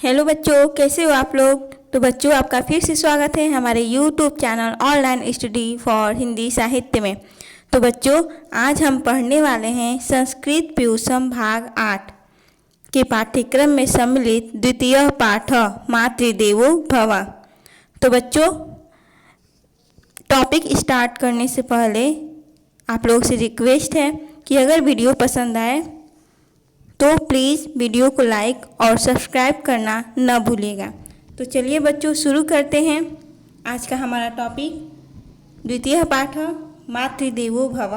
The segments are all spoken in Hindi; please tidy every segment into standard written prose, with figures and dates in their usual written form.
हेलो बच्चों, कैसे हो आप लोग। तो बच्चों, आपका फिर से स्वागत है हमारे YouTube channel online study for Hindi साहित्य में। तो बच्चों, आज हम पढ़ने वाले हैं संस्कृत प्यूसम भाग 8 के पाठ्यक्रम में सम्मिलित द्वितीय पाठ मातृदेवो भव। तो बच्चों, टॉपिक स्टार्ट करने से पहले आप लोग से रिक्वेस्ट है कि अगर वीडियो पसंद आए तो प्लीज़ वीडियो को लाइक और सब्सक्राइब करना न भूलिएगा। तो चलिए बच्चों, शुरू करते हैं। आज का हमारा टॉपिक द्वितीय पाठ मातृदेवो भव।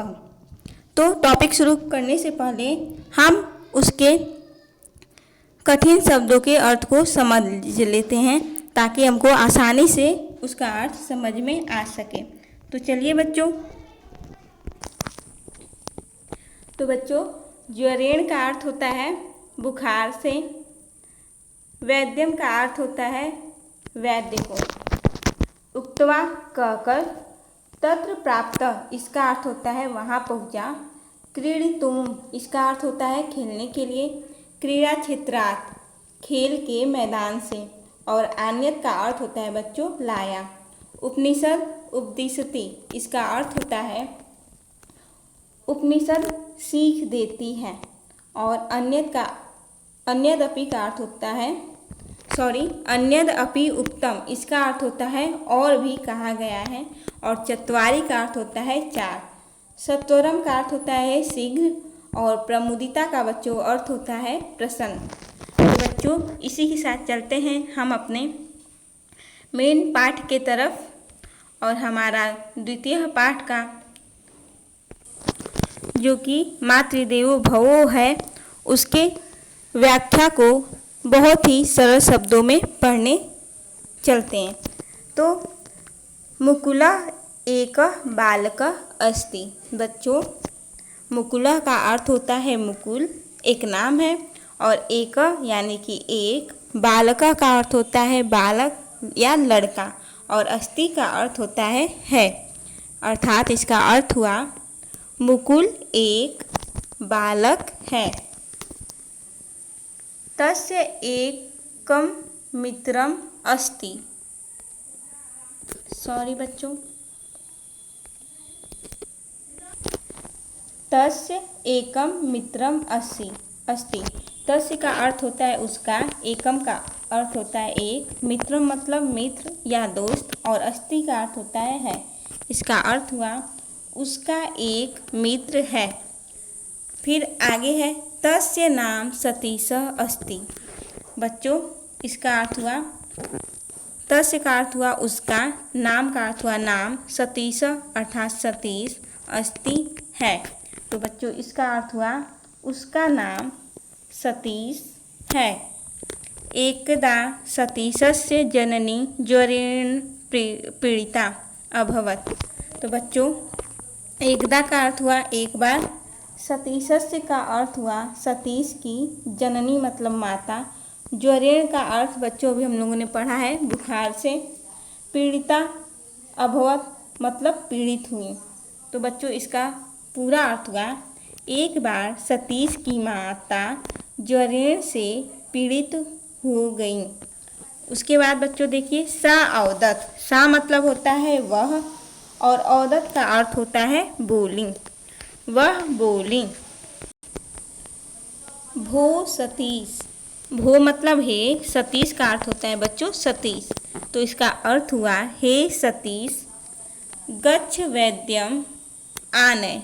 तो टॉपिक शुरू करने से पहले हम उसके कठिन शब्दों के अर्थ को समझ लेते हैं ताकि हमको आसानी से उसका अर्थ समझ में आ सके। तो चलिए बच्चों, ज्वरेण का अर्थ होता है बुखार से। वैद्यम का अर्थ होता है वैद्य को। उक्तवा कहकर तत्र प्राप्त, इसका अर्थ होता है वहाँ पहुँचा। क्रीडितुम, इसका अर्थ होता है खेलने के लिए। क्रीड़ा क्षेत्रात्, खेल के मैदान से। और अन्यत का अर्थ होता है बच्चों लाया। उपनिषद उपदिशति, इसका अर्थ होता है उपनिषद सीख देती है। और अन्यदपि का अर्थ होता है अन्यदपि उक्तम, इसका अर्थ होता है और भी कहा गया है। और चत्वारि का अर्थ होता है 4। सत्वरम का अर्थ होता है शीघ्र। और प्रमुदिता का बच्चों अर्थ होता है प्रसन्न। तो बच्चों, इसी के साथ चलते हैं हम अपने मेन पाठ के तरफ। और हमारा द्वितीय पाठ का जो कि मातृदेवो भवो है, उसके व्याख्या को बहुत ही सरल शब्दों में पढ़ने चलते हैं। तो मुकुला एक बालक अस्ति। बच्चों, मुकुला का अर्थ होता है मुकुल, एक नाम है। और एक यानी कि एक, बालका का अर्थ होता है बालक या लड़का। और अस्ति का अर्थ होता है। अर्थात इसका अर्थ हुआ मुकुल एक बालक है। तस्य एकम मित्रम अस्ति। सॉरी बच्चों, तस्य एकम मित्रम अस्ति। तस्य का अर्थ होता है उसका, एकम का अर्थ होता है एक, मित्रम मतलब मित्र या दोस्त। और अस्ति का अर्थ होता है। इसका अर्थ हुआ उसका एक मित्र है। फिर आगे है तस्य नाम सतीश अस्ति। बच्चों, इसका अर्थ हुआ, तस्य का अर्थ हुआ उसका, नाम का अर्थ हुआ नाम, सतीश अर्थात सतीश, अस्ति है। तो बच्चों, इसका अर्थ हुआ उसका नाम सतीश है। एकदा सतीशस्य जननी ज्वरेण पीड़िता अभवत्। तो बच्चों, एकदा का अर्थ हुआ एक बार। सतीशस्य का अर्थ हुआ सतीश की जननी मतलब माता। ज्वरेण का अर्थ बच्चों भी हम लोगों ने पढ़ा है बुखार से। पीड़िता अभवत मतलब पीड़ित हुई। तो बच्चों, इसका पूरा अर्थ हुआ एक बार सतीश की माता ज्वरेण से पीड़ित हो गई। उसके बाद बच्चों देखिए, सा अवदत। सा मतलब होता है वह। और औदत का अर्थ होता है बोली, वह बोली। भो सतीश, भो मतलब हे, सतीश का अर्थ होता है बच्चों सतीश। तो इसका अर्थ हुआ हे सतीश, गच्छ वैद्यम आनय।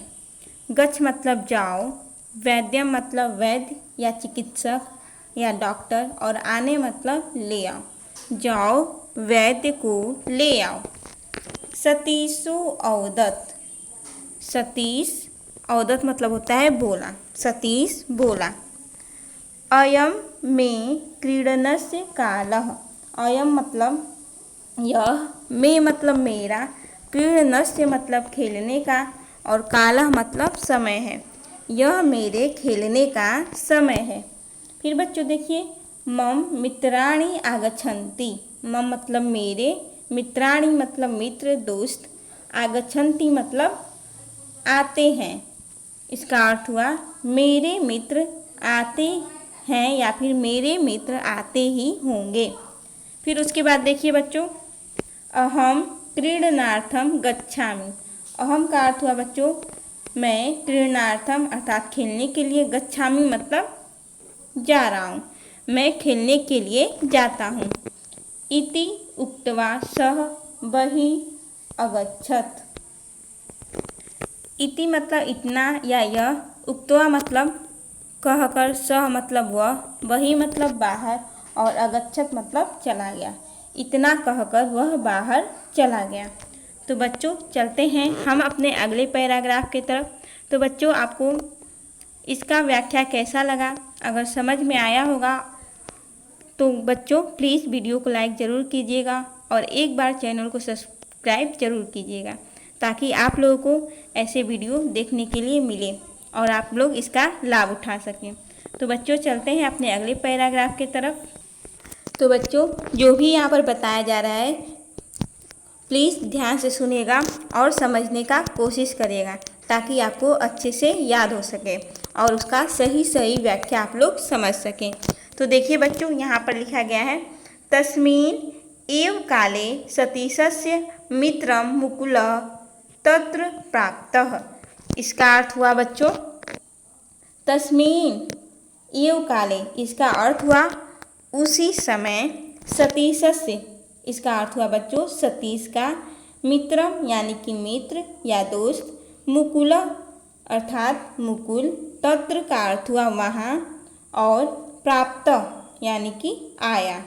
गच्छ मतलब जाओ, वैद्यम मतलब वैद्य या चिकित्सक या डॉक्टर। और आने मतलब ले आओ, जाओ वैद्य को ले आओ। सतीशो अवदत, सतीश अवदत मतलब होता है बोला, सतीश बोला। अयम में क्रीडनस्य कालः। अयम मतलब यह, में मतलब मेरा, क्रीडनस्य मतलब खेलने का। और कालः मतलब समय है। यह मेरे खेलने का समय है। फिर बच्चों देखिए, मम मित्राणि आगच्छन्ति। मम मतलब मेरे, मित्राणि मतलब मित्र दोस्त, आगच्छन्ति मतलब आते हैं। इसका अर्थ हुआ मेरे मित्र आते हैं या फिर मेरे मित्र आते ही होंगे। फिर उसके बाद देखिए बच्चों, अहम क्रीडनार्थम गच्छामि। अहम का अर्थ हुआ बच्चों मैं, क्रीडनार्थम अर्थात खेलने के लिए, गच्छामि मतलब जा रहा हूँ, मैं खेलने के लिए जाता हूँ। इति उक्त्वा सः बहिः अगच्छत्। इति मतलब इतना या यह, उक्त्वा मतलब कहकर, सह मतलब वह, बहिः मतलब बाहर, और अगच्छत मतलब चला गया। इतना कहकर वह बाहर चला गया। तो बच्चों चलते हैं हम अपने अगले पैराग्राफ की तरफ। तो बच्चों आपको इसका व्याख्या कैसा लगा? अगर समझ में आया होगा तो बच्चों प्लीज़ वीडियो को लाइक ज़रूर कीजिएगा और एक बार चैनल को सब्सक्राइब ज़रूर कीजिएगा, ताकि आप लोगों को ऐसे वीडियो देखने के लिए मिले और आप लोग इसका लाभ उठा सकें। तो बच्चों चलते हैं अपने अगले पैराग्राफ की तरफ। तो बच्चों जो भी यहाँ पर बताया जा रहा है प्लीज़ ध्यान से सुनिएगा और समझने का कोशिश करिएगा, ताकि आपको अच्छे से याद हो सके और उसका सही सही व्याख्या आप लोग समझ सकें। तो देखिए बच्चों यहाँ पर लिखा गया है, तस्मिन् एव काले सतीशस्य मित्रं मुकुलः तत्र प्राप्तः। इसका अर्थ हुआ बच्चों, तस्मिन् एव काले, इसका अर्थ हुआ उसी समय, सतीशस्य, इसका अर्थ हुआ बच्चों सतीश का, मित्रम यानी कि मित्र या दोस्त, मुकुल अर्थात मुकुल, तत्र का अर्थ हुआ वहाँ, और प्राप्त यानी कि आया।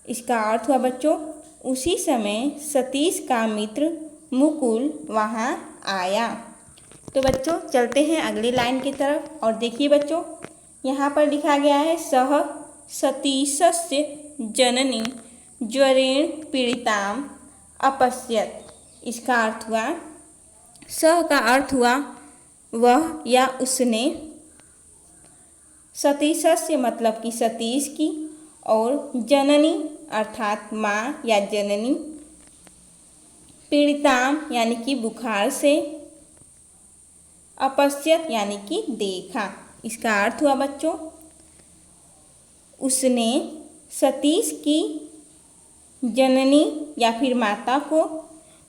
इसका अर्थ हुआ बच्चों उसी समय सतीश का मित्र मुकुल वहाँ आया। तो बच्चों चलते हैं अगली लाइन की तरफ और देखिए बच्चों यहाँ पर लिखा गया है, सह सतीशस्य जननी ज्वरेण पीड़िताम अपश्यत। इसका अर्थ हुआ, सह का अर्थ हुआ वह या उसने, सतीशस्य मतलब कि सतीश की, और जननी अर्थात माँ या जननी, पीड़िताम यानी कि बुखार से, अपश्यत यानी कि देखा। इसका अर्थ हुआ बच्चों उसने सतीश की जननी या फिर माता को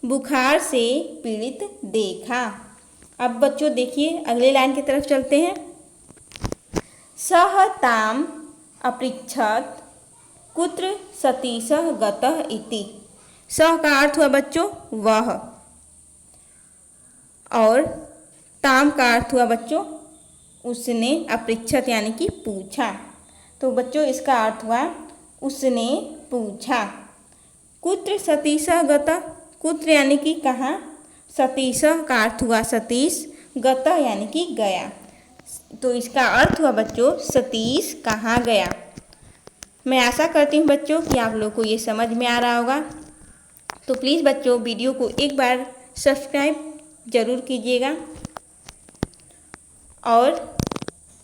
बुखार से पीड़ित देखा। अब बच्चों देखिए अगले लाइन की तरफ चलते हैं, सः ताम अपृच्छत् कुत्र सतीशः गतः इति। सः का अर्थ हुआ बच्चों वह, और ताम का अर्थ हुआ बच्चों उसने, अपृच्छत यानी कि पूछा। तो बच्चों इसका अर्थ हुआ उसने पूछा। कुत्र सतीशः गतः, कुत्र यानी कि कहाँ, सतीशः का अर्थ हुआ सतीश, गतः यानी कि गया। तो इसका अर्थ हुआ बच्चों सतीश कहाँ गया। मैं आशा करती हूँ बच्चों कि आप लोग को ये समझ में आ रहा होगा। तो प्लीज़ बच्चों वीडियो को एक बार सब्सक्राइब ज़रूर कीजिएगा और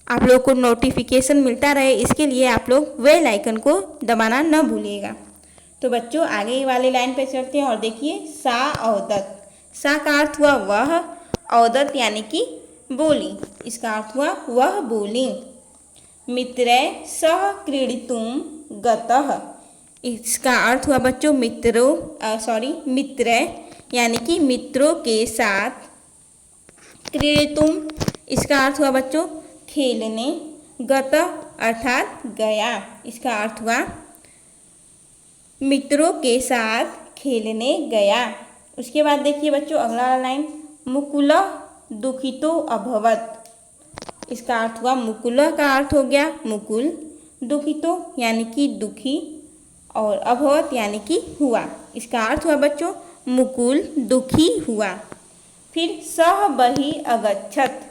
आप लोग को नोटिफिकेशन मिलता रहे, इसके लिए आप लोग बेल आइकन को दबाना न भूलिएगा। तो बच्चों आगे वाले लाइन पे चलते हैं और देखिए, सा औदत। सा का अर्थ हुआ वह, औदत यानी कि बोली। इसका अर्थ हुआ वह बोली। मित्रै सह क्रीडितुम गतः। इसका अर्थ हुआ बच्चों मित्रै यानी कि मित्रों के साथ, क्रीडितुम इसका अर्थ हुआ बच्चों खेलने, गतः अर्थात गया। इसका अर्थ हुआ मित्रों के साथ खेलने गया। उसके बाद देखिए बच्चों अगला लाइन, मुकुलः दुखितो अभवत्। इसका अर्थ हुआ, मुकुलः का अर्थ हो गया मुकुल, दुखितो यानी कि दुखी, और अभवत यानी कि हुआ। इसका अर्थ हुआ बच्चों मुकुल दुखी हुआ। फिर सह बहिः अगच्छत्।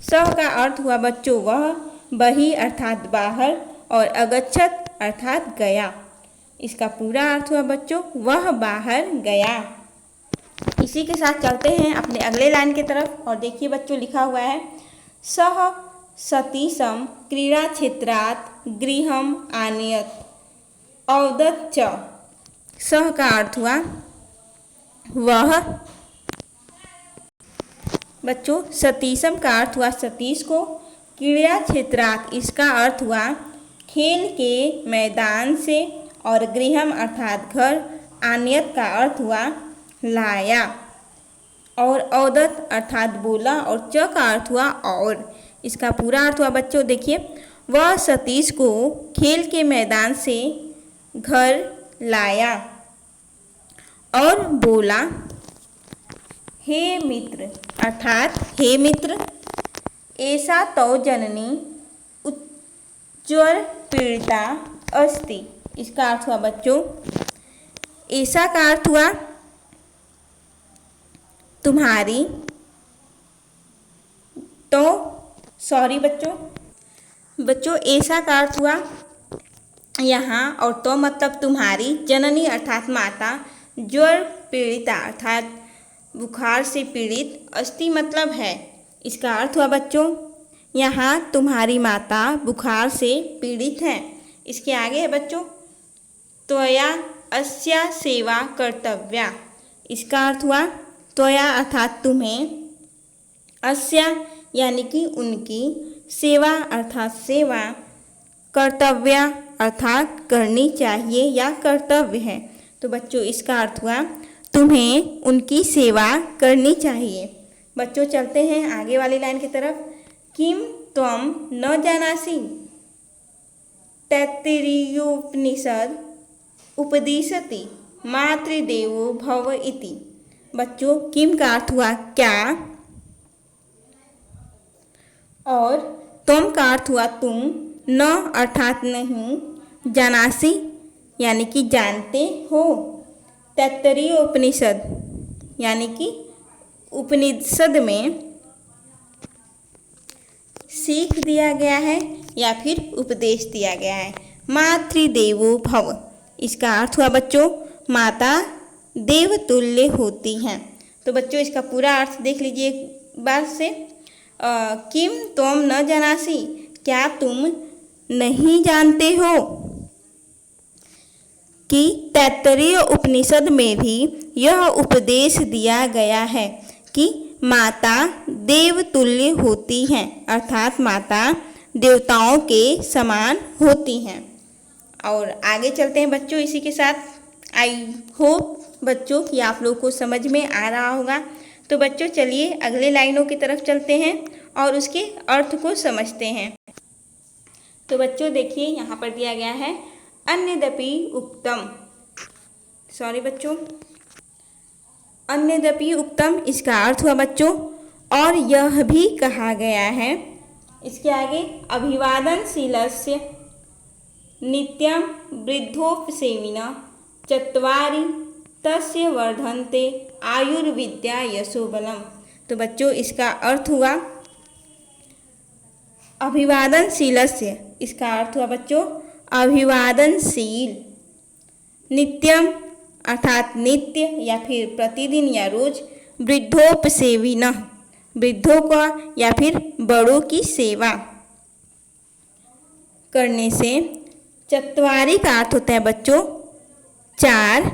सह का अर्थ हुआ बच्चों वह, बहिः अर्थात बाहर, और अगच्छत् अर्थात गया। इसका पूरा अर्थ हुआ बच्चों वह बाहर गया। इसी के साथ चलते हैं अपने अगले लाइन की तरफ और देखिए बच्चों लिखा हुआ है, सह सतीशं क्रीड़ा क्षेत्रात् गृहम् आनयत् औदत् च। सह का अर्थ हुआ वह, बच्चों सतीशम का अर्थ हुआ सतीश को, क्रीड़ा क्षेत्रात् इसका अर्थ हुआ खेल के मैदान से, और गृहम अर्थात घर, आनयत का अर्थ हुआ लाया, और औदत अर्थात बोला, और च का अर्थ हुआ और। इसका पूरा अर्थ हुआ बच्चों देखिए, वह सतीश को खेल के मैदान से घर लाया और बोला, हे मित्र अर्थात हे मित्र, ऐसा तौ जननी उज्ज्वल पीड़िता अस्ति। इसका अर्थ हुआ बच्चों, ऐसा का अर्थ हुआ तुम्हारी, तो सॉरी बच्चों ऐसा का अर्थ हुआ यहाँ, और तो मतलब तुम्हारी, जननी अर्थात माता, ज्वर पीड़िता अर्थात बुखार से पीड़ित, अस्ति मतलब है। इसका अर्थ हुआ बच्चों यहाँ तुम्हारी माता बुखार से पीड़ित है। इसके आगे है बच्चों, त्वया अस्या सेवा कर्तव्या। इसका अर्थ हुआ त्वया अर्थात तुम्हें, अस्या यानी कि उनकी, सेवा अर्थात सेवा, कर्तव्य अर्थात करनी चाहिए या कर्तव्य है। तो बच्चों इसका अर्थ हुआ तुम्हें उनकी सेवा करनी चाहिए। बच्चों चलते हैं आगे वाली लाइन की तरफ। किम त्वम न जानासि तैत्तिरीयोपनिषद उपदिशति मातृदेवो भव इति। बच्चों किम का अर्थ हुआ क्या, और तुम का अर्थ हुआ तुम, न अर्थात नहीं, जानासी यानी कि जानते हो, तैत्तरीय उपनिषद यानी कि उपनिषद में सीख दिया गया है या फिर उपदेश दिया गया है। मातृदेवो भव, इसका अर्थ हुआ बच्चों माता देवतुल्य होती हैं। तो बच्चों इसका पूरा अर्थ देख लीजिए एक बार से। किम त्वम न जानासि, क्या तुम नहीं जानते हो कि तैत्तरीय उपनिषद में भी यह उपदेश दिया गया है कि माता देवतुल्य होती हैं, अर्थात माता देवताओं के समान होती हैं। और आगे चलते हैं बच्चों इसी के साथ। आई होप बच्चों कि आप लोग को समझ में आ रहा होगा। तो बच्चों चलिए अगले लाइनों की तरफ चलते हैं और उसके अर्थ को समझते हैं। तो बच्चों देखिए यहाँ पर दिया गया है अन्यदपि उक्तम, सॉरी बच्चों, अन्यदपि उक्तम इसका अर्थ हुआ बच्चों और यह भी कहा गया है। इसके आगे अभिवादनशीलस्य नित्यं वृद्धोपसेविनः चत्वारि तस्य वर्धन्ते आयुर्विद्या यशोबलम। तो बच्चों इसका अर्थ हुआ अभिवादनशीलस्य, इसका अर्थ हुआ बच्चों अभिवादनशील, नित्यम अर्थात नित्य या फिर प्रतिदिन या रोज, वृद्धोपसेविनः वृद्धों का या फिर बड़ों की सेवा करने से, चत्वारी का अर्थ होता है बच्चों चार,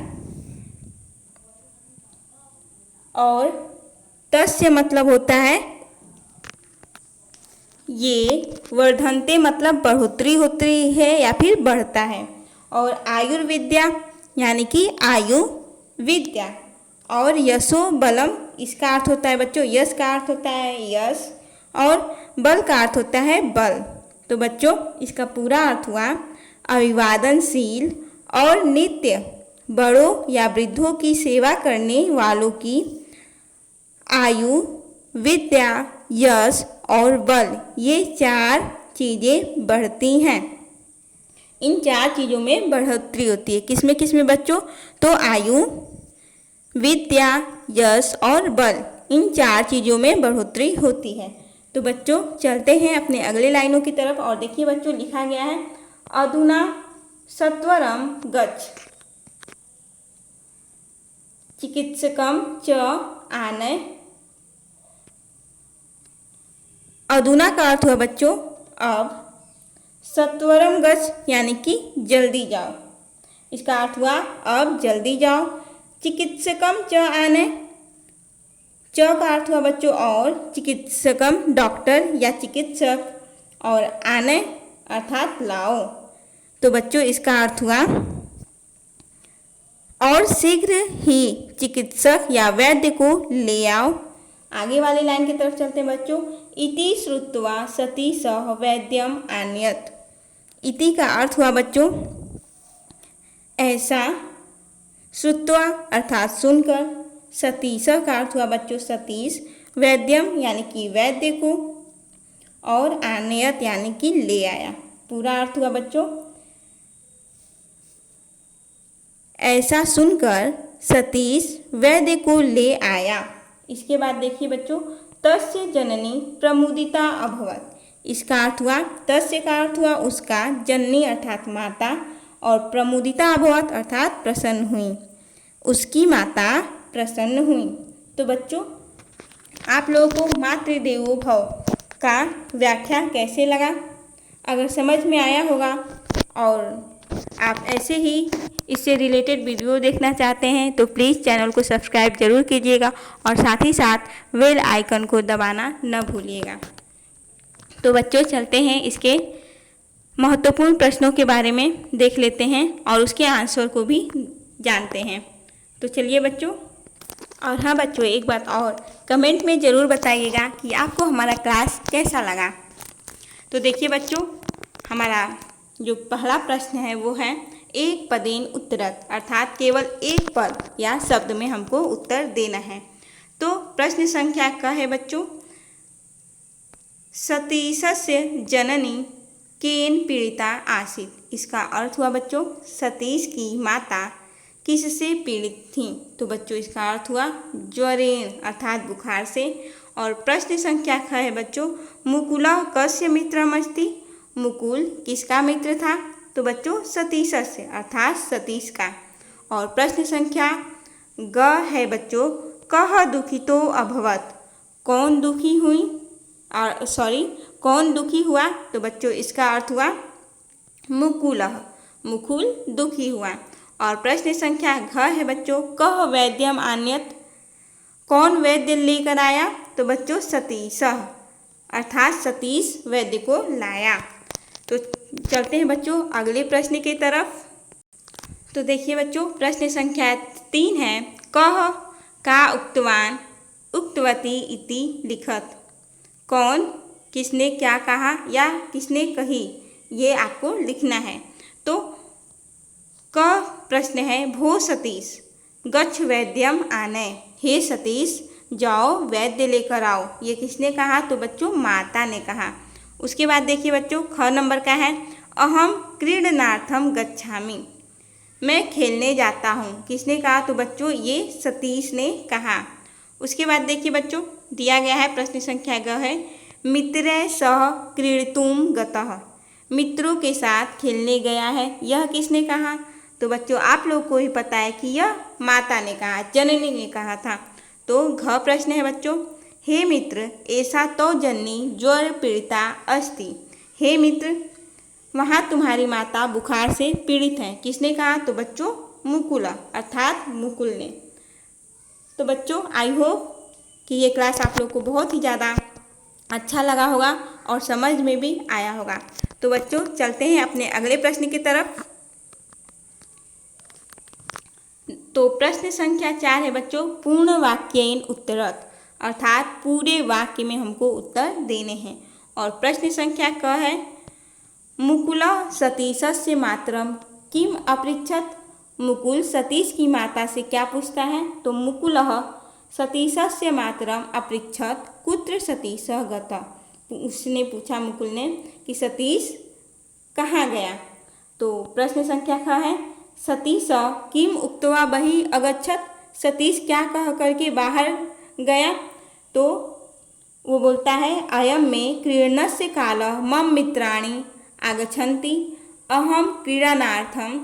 और तस्य मतलब होता है ये, वर्धन्ते मतलब बढ़ोतरी होती है या फिर बढ़ता है, और आयुर्विद्या यानी कि आयु विद्या, और यशो बलम इसका अर्थ होता है बच्चों, यश का अर्थ होता है यश और बल का अर्थ होता है बल। तो बच्चों इसका पूरा अर्थ हुआ अभिवादनशील और नित्य बड़ों या वृद्धों की सेवा करने वालों की आयु, विद्या, यश और बल, ये चार चीज़ें बढ़ती हैं। इन चार चीज़ों में बढ़ोतरी होती है। किसमें किसमें बच्चों? तो आयु, विद्या, यश और बल, इन चार चीज़ों में बढ़ोतरी होती है। तो बच्चों चलते हैं अपने अगले लाइनों की तरफ और देखिए बच्चों लिखा गया है अधुना सत्वरम गच्छ चिकित्सकम च आनय। अधुना का अर्थ हुआ बच्चों अब, सत्वरम गच्छ यानी कि जल्दी जाओ, इसका अर्थ हुआ अब जल्दी जाओ। चिकित्सकम च आनय, च का अर्थ हुआ बच्चों और, चिकित्सकम डॉक्टर या चिकित्सक, और आने अर्थात लाओ। तो बच्चों इसका अर्थ हुआ और शीघ्र ही चिकित्सक या वैद्य को ले आओ। आगे वाली लाइन की तरफ चलते हैं बच्चों। इति श्रुत्वा सतीशः वैद्यम आनयत। इति का अर्थ हुआ बच्चों ऐसा, श्रुत्वा अर्थात सुनकर, सतीशः का अर्थ हुआ बच्चों सतीश, वैद्यम यानी कि वैद्य को, और आनयत यानी कि ले आया। पूरा अर्थ हुआ बच्चों ऐसा सुनकर सतीश वैद्य को ले आया। इसके बाद देखिए बच्चों, तस्य जननी प्रमुदिता अभवत। इसका अर्थ हुआ, तस्य का अर्थ हुआ उसका, जननी अर्थात माता, और प्रमुदिता अभवत अर्थात प्रसन्न हुई, उसकी माता प्रसन्न हुई। तो बच्चों आप लोगों को मातृदेवो भव का व्याख्या कैसे लगा? अगर समझ में आया होगा और आप ऐसे ही इससे रिलेटेड वीडियो देखना चाहते हैं तो प्लीज़ चैनल को सब्सक्राइब जरूर कीजिएगा और साथ ही साथ बेल आइकन को दबाना न भूलिएगा। तो बच्चों चलते हैं इसके महत्वपूर्ण प्रश्नों के बारे में देख लेते हैं और उसके आंसर को भी जानते हैं। तो चलिए बच्चों, और हाँ बच्चों एक बात और, कमेंट में ज़रूर बताइएगा कि आपको हमारा क्लास कैसा लगा। तो देखिए बच्चों, हमारा जो पहला प्रश्न है वो है एक पदेन उत्तरत, अर्थात केवल एक पद या शब्द में हमको उत्तर देना है। तो प्रश्न संख्या का है बच्चों, सतीशस्य जननी केन पीड़िता आसीत। इसका अर्थ हुआ बच्चों सतीश की माता किससे पीड़ित थी? तो बच्चों इसका अर्थ हुआ ज्वरेन अर्थात बुखार से। और प्रश्न संख्या ख है बच्चों, मुकुलः कस्य मित्रमस्ति। मुकुल किसका मित्र था? तो बच्चों सतीशस्य अर्थात सतीश का। और प्रश्न संख्या ग है बच्चों, कह दुखितो अभवत। कौन दुखी हुई कौन दुखी हुआ? तो बच्चों इसका अर्थ हुआ मुकुलः, मुकुल दुखी हुआ। और प्रश्न संख्या घ है बच्चों, कह वैद्यम आन्यत। कौन वैद्य लेकर आया? तो बच्चों सतीशः अर्थात सतीश वैद्य को लाया। तो चलते हैं बच्चों अगले प्रश्न की तरफ। तो देखिए बच्चों प्रश्न संख्या 3 है, कह का उक्तवान उक्तवती इति लिखत। कौन किसने क्या कहा या किसने कही, ये आपको लिखना है। तो क प्रश्न है, भो सतीश गच्छ वैद्यम आनय। हे सतीश जाओ वैद्य लेकर आओ। ये किसने कहा? तो बच्चों माता ने कहा। उसके बाद देखिए बच्चों ख नंबर का है, अहम क्रीडनार्थम गच्छामि। मैं खेलने जाता हूँ। किसने कहा? तो बच्चों ये सतीश ने कहा। उसके बाद देखिए बच्चों दिया गया है प्रश्न संख्या ग है, मित्रै सह क्रीडितुम गतः। मित्रों के साथ खेलने गया है। यह किसने कहा? तो बच्चों आप लोग को ही पता है कि यह माता ने कहा, जननी ने कहा था। तो घ प्रश्न है बच्चों, हे मित्र ऐसा तो जननी ज्वर पीड़िता अस्ति। हे मित्र वहाँ तुम्हारी माता बुखार से पीड़ित है। किसने कहा? तो बच्चों मुकुला अर्थात मुकुल ने। तो बच्चों आई होप कि ये क्लास आप लोग को बहुत ही ज़्यादा अच्छा लगा होगा और समझ में भी आया होगा। तो बच्चों चलते हैं अपने अगले प्रश्न की तरफ। तो प्रश्न संख्या 4 है बच्चों, पूर्ण वाक्येन उत्तरत, अर्थात पूरे वाक्य में हमको उत्तर देने हैं। और प्रश्न संख्या क है, मुकुलः सतीशस्य मातरम किम अपृच्छत। मुकुल सतीश की माता से क्या पूछता है? तो मुकुलः सतीशस्य मातरम अपृच्छत कुत्र सतीशः गतः। उसने पूछा मुकुल ने कि सतीश कहाँ गया। तो प्रश्न संख्या ख है, सतीश किम उक्त्वा बहि अगच्छत। सतीश क्या कह करके बाहर गया? तो वो बोलता है, अयम में क्रीडनस्य कालः मम मित्राणि आगच्छन्ति अहम क्रीडनार्थम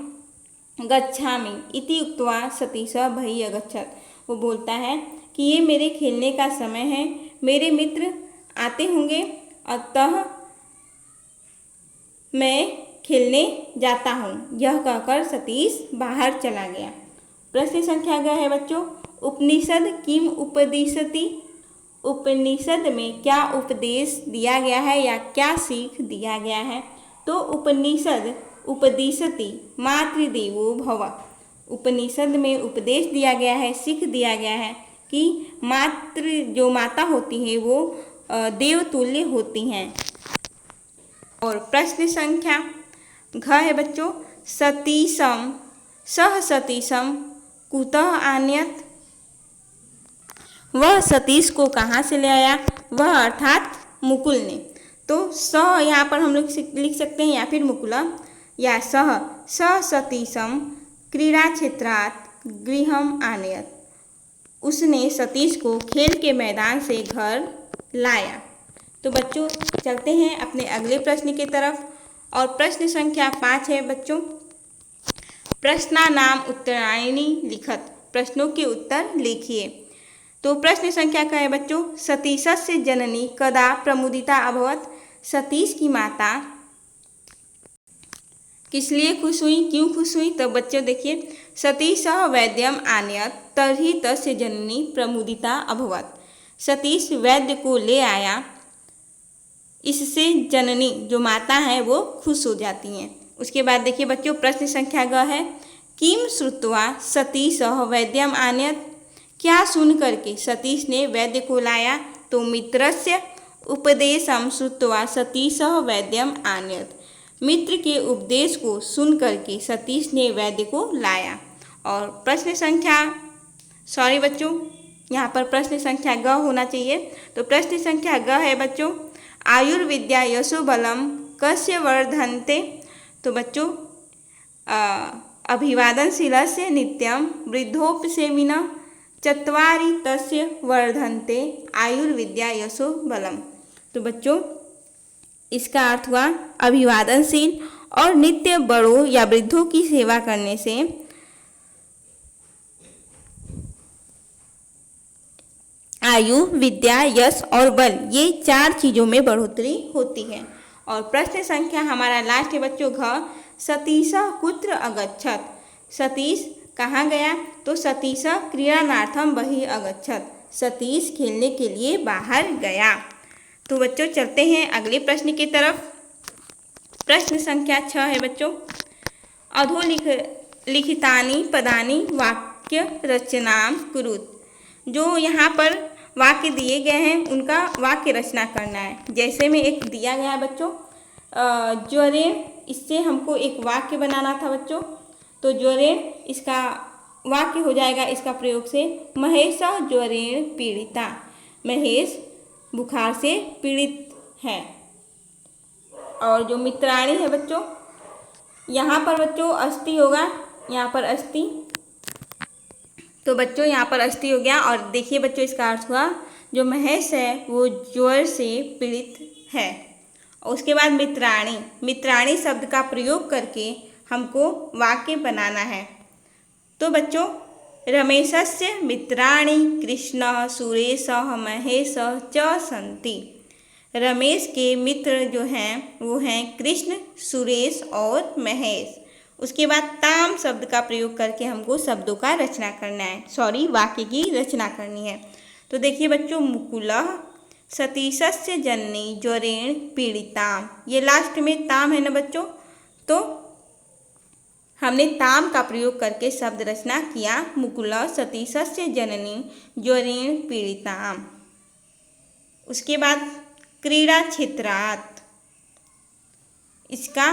गच्छामि इति उक्त्वा सतीशः बहि अगच्छत। वो बोलता है कि ये मेरे खेलने का समय है, मेरे मित्र आते होंगे, अतः मैं खेलने जाता हूँ। यह कहकर सतीश बाहर चला गया। प्रश्न संख्या ग है बच्चों, उपनिषद किम उपदिशति। उपनिषद में क्या उपदेश दिया गया है या क्या सीख दिया गया है? तो उपनिषद उपदिशति मातृदेवो भव। उपनिषद में उपदेश दिया गया है, सीख दिया गया है कि जो माता होती है वो देवतुल्य होती हैं। और प्रश्न संख्या घ है बच्चों, सतीशम सह सतीशम कुतः आनयत। वह सतीश को कहाँ से ले आया? वह अर्थात मुकुल ने। तो स यहाँ पर हम लोग लिख सकते हैं या फिर मुकुला या सह सतीशम क्रीड़ा क्षेत्रात् गृहम आनयत। उसने सतीश को खेल के मैदान से घर लाया। तो बच्चों चलते हैं अपने अगले प्रश्न की तरफ। और प्रश्न संख्या 5 है बच्चों, प्रश्नानाम उत्तरायणी लिखत। प्रश्नों के उत्तर लिखिए। तो प्रश्न संख्या का है बच्चों, सतीशस्य जननी कदा प्रमुदिता अभवत। सतीश की माता किस लिए खुश हुई, क्यों खुश हुई? तो बच्चों देखिए, सतीश वैद्यम आनयत तर्हि तस्य जननी प्रमुदिता अभवत। सतीश वैद्य को ले आया, इससे जननी जो माता है वो खुश हो जाती हैं। उसके बाद देखिए बच्चों, प्रश्न संख्या ग है, किम श्रुत्वा सतीश वैद्यम आनयत। क्या सुन करके सतीश ने वैद्य को लाया? तो मित्रस्य उपदेशम श्रुत्वा सतीश वैद्यम आनयत। मित्र के उपदेश को सुन करके सतीश ने वैद्य को लाया। और प्रश्न संख्या बच्चों यहाँ पर प्रश्न संख्या ग होना चाहिए। तो प्रश्न संख्या ग है बच्चों, आयुर्विद्या यशो बलम कस्य वर्धन्ते। तो बच्चों अभिवादनशीलस्य नित्यं वृद्धोपसेविनः चत्वारि तस्य वर्धन्ते आयुर्विद्या यशो बलम। तो बच्चों इसका अर्थ हुआ अभिवादनशील और नित्य बड़ों या वृद्धों की सेवा करने से आयु, विद्या, यश और बल, ये 4 चीज़ों में बढ़ोतरी होती है। और प्रश्न संख्या हमारा लास्ट है बच्चों घ, सतीश कुत्र अगच्छत। सतीश कहाँ गया? तो सतीश क्रीडनार्थम बहि अगच्छत। सतीश खेलने के लिए बाहर गया। तो बच्चों चलते हैं अगले प्रश्न की तरफ। प्रश्न संख्या 6 है बच्चों, अधोलिखितानि पदानि वाक्य रचनाम कुरुत। जो यहाँ पर वाक्य दिए गए हैं उनका वाक्य रचना करना है। जैसे में एक दिया गया है बच्चों ज्वरे, इससे हमको एक वाक्य बनाना था बच्चों। तो ज्वरे इसका वाक्य हो जाएगा इसका प्रयोग से, महेश ज्वरेण पीड़िता। महेश बुखार से पीड़ित है। और जो मित्राणी है बच्चों, यहाँ पर बच्चों अस्थि होगा, यहाँ पर अस्थि। तो बच्चों यहाँ पर अस्थि हो गया। और देखिए बच्चों इसका अर्थ हुआ जो महेश है वो ज्वर से पीड़ित है। और उसके बाद मित्राणी, मित्राणी शब्द का प्रयोग करके हमको वाक्य बनाना है। तो बच्चों रमेशस्य मित्राणि कृष्ण सुरेश महेश च सन्ति। रमेश के मित्र जो हैं वो हैं कृष्ण, सुरेश और महेश। उसके बाद ताम शब्द का प्रयोग करके हमको शब्दों का रचना करना है, वाक्य की रचना करनी है। तो देखिए बच्चों, मुकुलः सतीशस्य जननी ज्वरेण पीड़िताम, ये लास्ट में ताम है ना बच्चों। तो हमने ताम का प्रयोग करके शब्द रचना किया, मुकुलः सतीशस्य जननी ज्वरेण पीड़िताम। उसके बाद क्रीड़ा क्षेत्रात्, इसका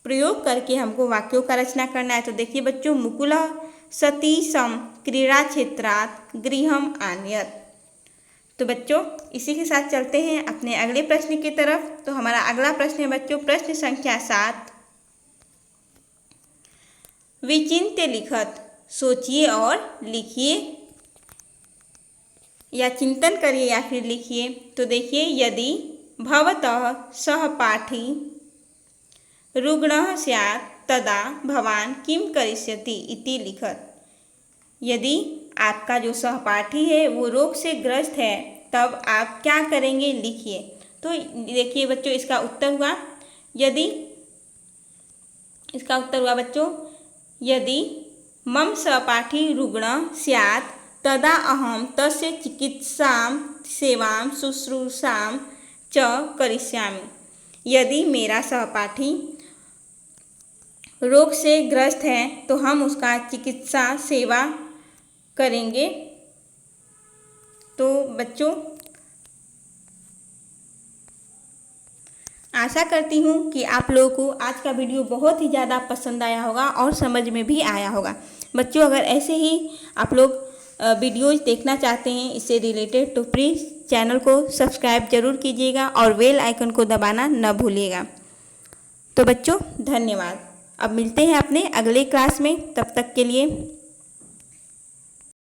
प्रयोग करके हमको वाक्यों का रचना करना है। तो देखिए बच्चों, मुकुलः सतीशम क्रीड़ा क्षेत्रात् गृहम आनयत। तो बच्चों इसी के साथ चलते हैं अपने अगले प्रश्न की तरफ। तो हमारा अगला प्रश्न है बच्चों प्रश्न संख्या 7, विचिन्त्य लिखत। सोचिए और लिखिए या चिंतन करिए या फिर लिखिए। तो देखिए, यदि भवतः सहपाठी रुग्णः स्यात् तदा भवान किम करिष्यति इति लिखत। यदि आपका जो सहपाठी है वो रोग से ग्रस्त है तब आप क्या करेंगे, लिखिए। तो देखिए बच्चों इसका उत्तर हुआ, यदि मम सहपाठी रुग्ण स्यात् तदा अहं तस्य चिकित्सां सेवां शुश्रूषां च करिष्यामि। यदि मेरा सहपाठी रोग से ग्रस्त है तो हम उसका चिकित्सा सेवा करेंगे। तो बच्चों, आशा करती हूँ कि आप लोगों को आज का वीडियो बहुत ही ज़्यादा पसंद आया होगा और समझ में भी आया होगा। बच्चों, अगर ऐसे ही आप लोग वीडियोज़ देखना चाहते हैं इससे रिलेटेड, तो प्लीज़ चैनल को सब्सक्राइब जरूर कीजिएगा और बेल आइकन को दबाना न भूलिएगा। तो बच्चों, धन्यवाद। अब मिलते हैं अपने अगले क्लास में, तब तक के लिए